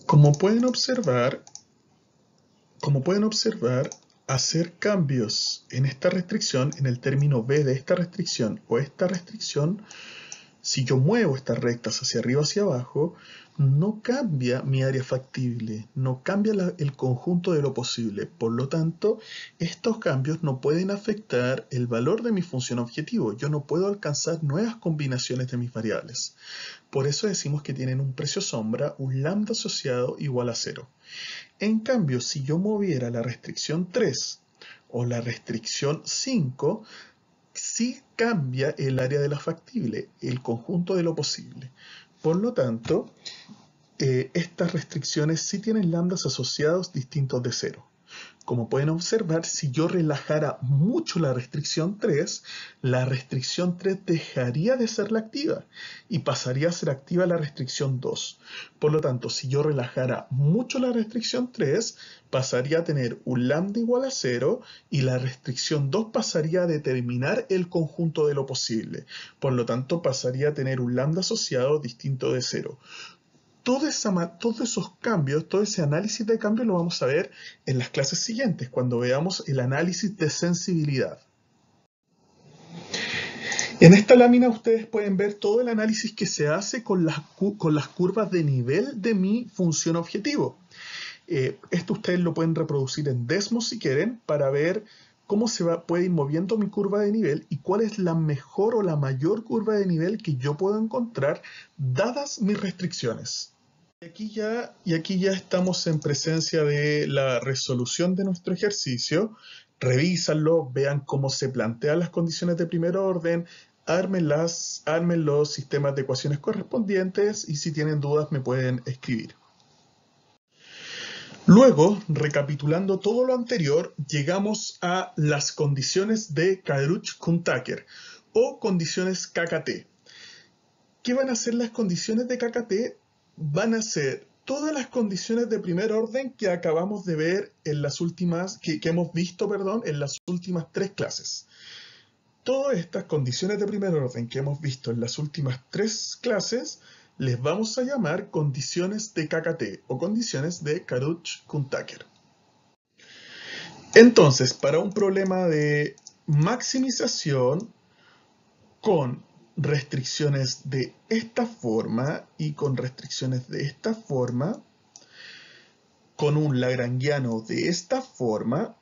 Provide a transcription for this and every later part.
Como pueden observar, hacer cambios en esta restricción, en el término B de esta restricción o esta restricción, si yo muevo estas rectas hacia arriba o hacia abajo, no cambia mi área factible, no cambia el conjunto de lo posible. Por lo tanto, estos cambios no pueden afectar el valor de mi función objetivo. Yo no puedo alcanzar nuevas combinaciones de mis variables. Por eso decimos que tienen un precio sombra, un lambda asociado igual a 0. En cambio, si yo moviera la restricción 3 o la restricción 5, sí cambia el área de lo factible, el conjunto de lo posible. Por lo tanto, estas restricciones sí tienen lambdas asociados distintos de 0. Como pueden observar, si yo relajara mucho la restricción 3 dejaría de ser la activa y pasaría a ser activa la restricción 2. Por lo tanto, si yo relajara mucho la restricción 3, pasaría a tener un lambda igual a 0 y la restricción 2 pasaría a determinar el conjunto de lo posible. Por lo tanto, pasaría a tener un lambda asociado distinto de 0. Todos esos cambios, todo ese análisis de cambios lo vamos a ver en las clases siguientes, cuando veamos el análisis de sensibilidad. En esta lámina ustedes pueden ver todo el análisis que se hace con las curvas de nivel de mi función objetivo. Esto ustedes lo pueden reproducir en Desmos si quieren para ver cómo puede ir moviendo mi curva de nivel y cuál es la mejor o la mayor curva de nivel que yo puedo encontrar dadas mis restricciones. Y aquí ya estamos en presencia de la resolución de nuestro ejercicio. Revísanlo, vean cómo se plantean las condiciones de primer orden, armen los sistemas de ecuaciones correspondientes y si tienen dudas me pueden escribir. Luego, recapitulando todo lo anterior, llegamos a las condiciones de Karuch-Kuhn-Tucker o condiciones KKT. ¿Qué van a ser las condiciones de KKT? Van a ser todas las condiciones de primer orden que acabamos de ver en las últimas, que hemos visto, en las últimas 3 clases. Todas estas condiciones de primer orden que hemos visto en las últimas 3 clases les vamos a llamar condiciones de KKT o condiciones de Karuch-Kuhn-Tucker. Entonces, para un problema de maximización con restricciones de esta forma y con restricciones de esta forma, con un lagrangiano de esta forma,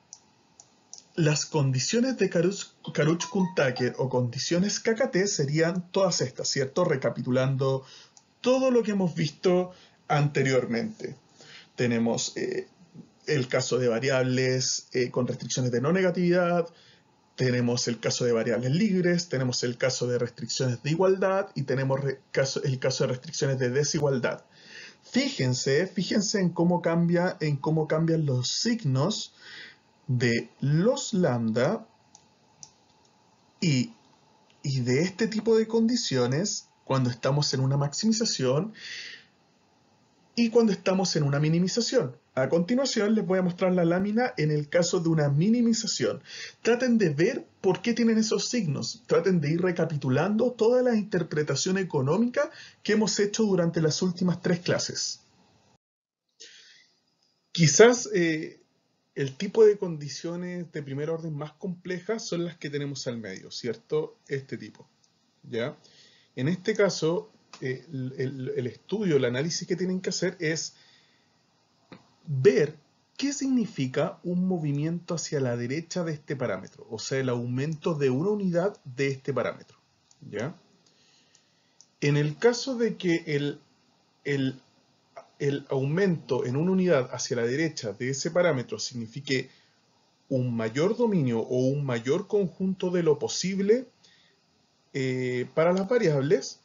las condiciones de Karuch-Kuhn-Tucker o condiciones KKT serían todas estas, ¿cierto? Recapitulando todo lo que hemos visto anteriormente. Tenemos el caso de variables con restricciones de no negatividad, tenemos el caso de variables libres, tenemos el caso de restricciones de igualdad y tenemos el caso de restricciones de desigualdad. Fíjense en cómo cambian los signos de los lambda y de este tipo de condiciones cuando estamos en una maximización y cuando estamos en una minimización. A continuación les voy a mostrar la lámina en el caso de una minimización. Traten de ver por qué tienen esos signos. Traten de ir recapitulando toda la interpretación económica que hemos hecho durante las últimas 3 clases. Quizás el tipo de condiciones de primer orden más complejas son las que tenemos al medio, ¿cierto? Este tipo, ¿ya? En este caso, el estudio, el análisis que tienen que hacer es ver qué significa un movimiento hacia la derecha de este parámetro, o sea, el aumento de una unidad de este parámetro, ¿ya? En el caso de que el aumento en una unidad hacia la derecha de ese parámetro signifique un mayor dominio o un mayor conjunto de lo posible para las variables,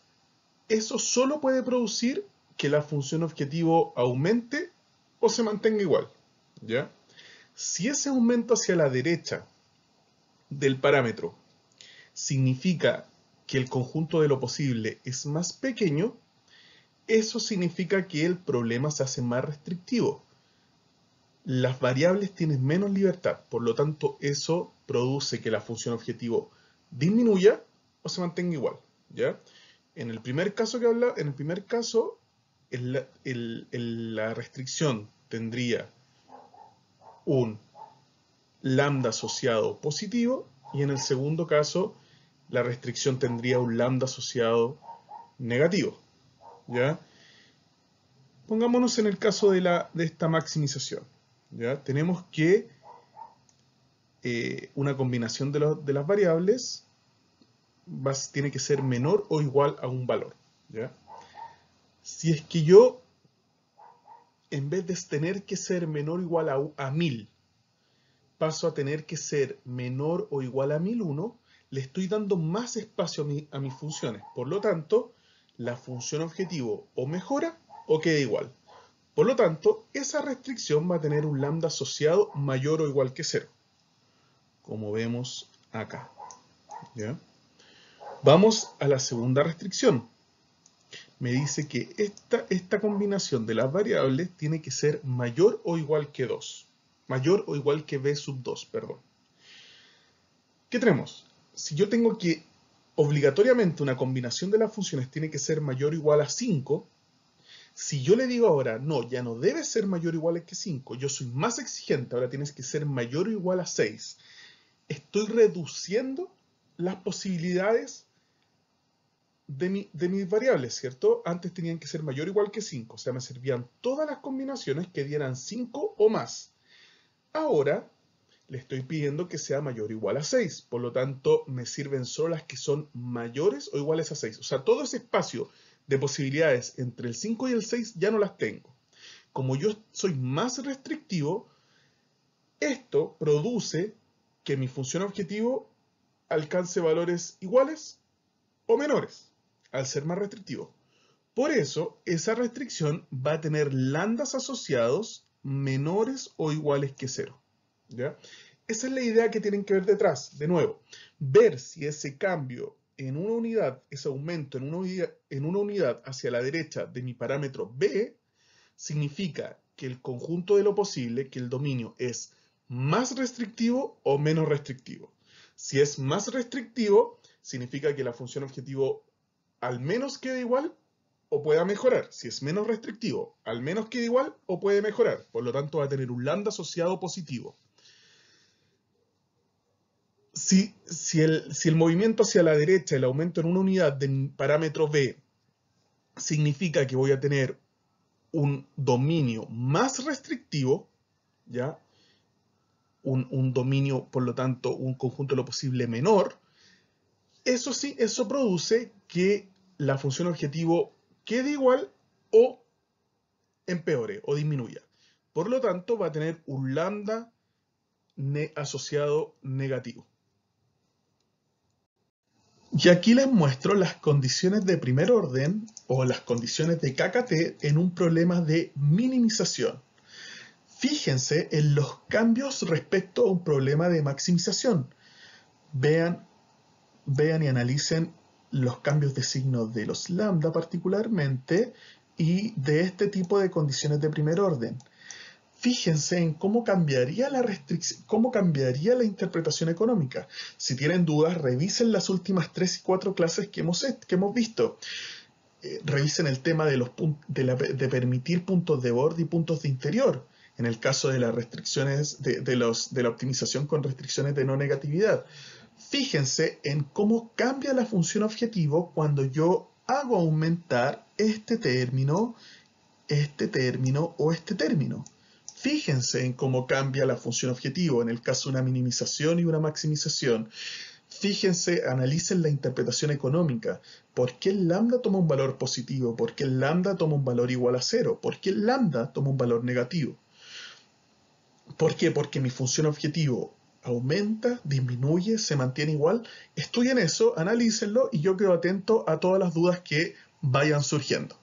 eso solo puede producir que la función objetivo aumente o se mantenga igual, ¿ya? Si ese aumento hacia la derecha del parámetro significa que el conjunto de lo posible es más pequeño, eso significa que el problema se hace más restrictivo. Las variables tienen menos libertad, por lo tanto eso produce que la función objetivo disminuya o se mantenga igual, ¿ya? En el primer caso la restricción tendría un lambda asociado positivo y en el segundo caso la restricción tendría un lambda asociado negativo. ¿Ya? Pongámonos en el caso de esta maximización. ¿Ya? Tenemos que una combinación de las variables tiene que ser menor o igual a un valor. ¿Ya? Si es que yo, en vez de tener que ser menor o igual a 1000, paso a tener que ser menor o igual a 1001, le estoy dando más espacio a mis funciones. Por lo tanto, la función objetivo o mejora o queda igual. Por lo tanto, esa restricción va a tener un lambda asociado mayor o igual que 0, como vemos acá. ¿Ya? Vamos a la segunda restricción. Me dice que esta combinación de las variables tiene que ser mayor o igual que 2. Mayor o igual que b sub 2, perdón. ¿Qué tenemos? Si yo tengo que obligatoriamente una combinación de las funciones tiene que ser mayor o igual a 5, si yo le digo ahora, no, ya no debe ser mayor o igual que 5, yo soy más exigente, ahora tienes que ser mayor o igual a 6, estoy reduciendo las posibilidades de mis variables, ¿cierto? Antes tenían que ser mayor o igual que 5, o sea, me servían todas las combinaciones que dieran 5 o más. Ahora le estoy pidiendo que sea mayor o igual a 6, por lo tanto me sirven solo las que son mayores o iguales a 6. O sea, todo ese espacio de posibilidades entre el 5 y el 6 ya no las tengo. Como yo soy más restrictivo, esto produce que mi función objetivo alcance valores iguales o menores, al ser más restrictivo. Por eso, esa restricción va a tener lambdas asociados menores o iguales que 0. ¿Ya? Esa es la idea que tienen que ver detrás. De nuevo, ver si ese cambio en una unidad, ese aumento en una unidad hacia la derecha de mi parámetro B, significa que el conjunto de lo posible, que el dominio es más restrictivo o menos restrictivo. Si es más restrictivo, significa que la función objetivo al menos queda igual o pueda mejorar. Si es menos restrictivo, al menos queda igual o puede mejorar. Por lo tanto, va a tener un lambda asociado positivo. Si el movimiento hacia la derecha, el aumento en una unidad de parámetro B, significa que voy a tener un dominio más restrictivo, ¿ya? Un dominio, por lo tanto, un conjunto de lo posible menor, eso sí, eso produce que la función objetivo quede igual o empeore o disminuya. Por lo tanto, va a tener un lambda asociado negativo. Y aquí les muestro las condiciones de primer orden o las condiciones de KKT en un problema de minimización. Fíjense en los cambios respecto a un problema de maximización. Vean y analicen los cambios de signo de los lambda particularmente y de este tipo de condiciones de primer orden. Fíjense en cómo cambiaría la interpretación económica. Si tienen dudas, revisen las últimas 3 y 4 clases que hemos visto. Revisen el tema de permitir puntos de borde y puntos de interior. En el caso de las restricciones de la optimización con restricciones de no negatividad. Fíjense en cómo cambia la función objetivo cuando yo hago aumentar este término o este término. Fíjense en cómo cambia la función objetivo en el caso de una minimización y una maximización. Fíjense, analicen la interpretación económica. ¿Por qué el lambda toma un valor positivo? ¿Por qué el lambda toma un valor igual a 0? ¿Por qué el lambda toma un valor negativo? ¿Por qué? Porque mi función objetivo aumenta, disminuye, se mantiene igual. Estudien eso, analícenlo y yo quedo atento a todas las dudas que vayan surgiendo.